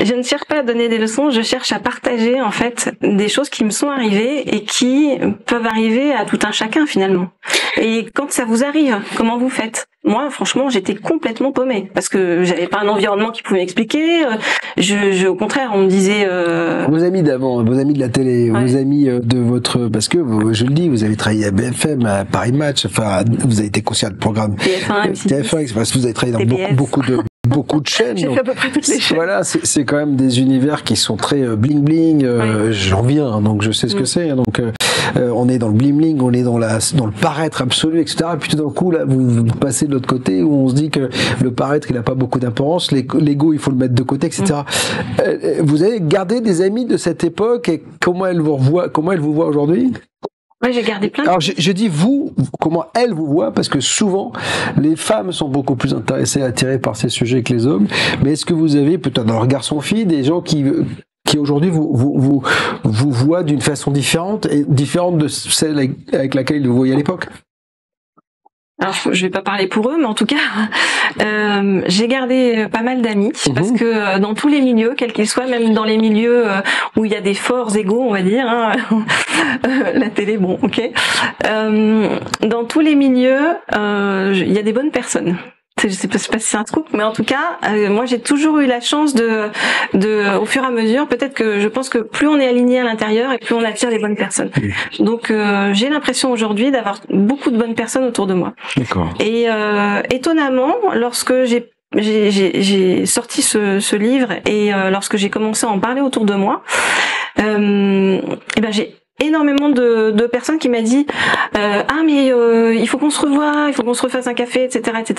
Je ne cherche pas à donner des leçons, je cherche à partager en fait des choses qui me sont arrivées et qui peuvent arriver à tout un chacun finalement. Et quand ça vous arrive, comment vous faites? Moi, franchement, j'étais complètement paumée parce que j'avais pas un environnement qui pouvait m'expliquer. Au contraire, on me disait. Vos amis d'avant, vos amis de la télé, vos amis de votre, parce que je le dis, vous avez travaillé à BFM, à Paris Match, enfin, vous avez été conseiller de programme TF1, parce que vous avez travaillé dans beaucoup de chaînes. J'ai fait à peu près toutes les chaînes. Voilà, c'est quand même des univers qui sont très bling bling. J'en viens, donc je sais ce que c'est. Donc on est dans le bling bling, on est dans le paraître absolu, etc. Et puis tout d'un coup là, vous passez de l'autre côté où on se dit que le paraître il a pas beaucoup d'importance, l'ego il faut le mettre de côté, etc. Vous avez gardé des amis de cette époque et comment elles vous voient aujourd'hui? Ouais, j'ai gardé plein. Alors, je dis vous, comment elles vous voient, parce que souvent, les femmes sont beaucoup plus intéressées, attirées par ces sujets que les hommes. Mais est-ce que vous avez, peut-être dans leur garçon-fille, des gens qui aujourd'hui vous voient d'une façon différente de celle avec laquelle ils vous voyaient à l'époque? Alors, je vais pas parler pour eux, mais en tout cas, j'ai gardé pas mal d'amis parce que dans tous les milieux, quels qu'ils soient, même dans les milieux où il y a des forts égos, on va dire, hein, la télé, bon, ok. Dans tous les milieux, il y a des bonnes personnes. Je sais pas si c'est un scoop, mais en tout cas, moi j'ai toujours eu la chance au fur et à mesure, peut-être que je pense que plus on est aligné à l'intérieur et plus on attire les bonnes personnes. Donc j'ai l'impression aujourd'hui d'avoir beaucoup de bonnes personnes autour de moi. D'accord. Et étonnamment, lorsque j'ai sorti ce livre et lorsque j'ai commencé à en parler autour de moi, et ben j'ai énormément de personnes qui m'ont dit ah mais il faut qu'on se revoie, il faut qu'on se refasse un café, etc., etc.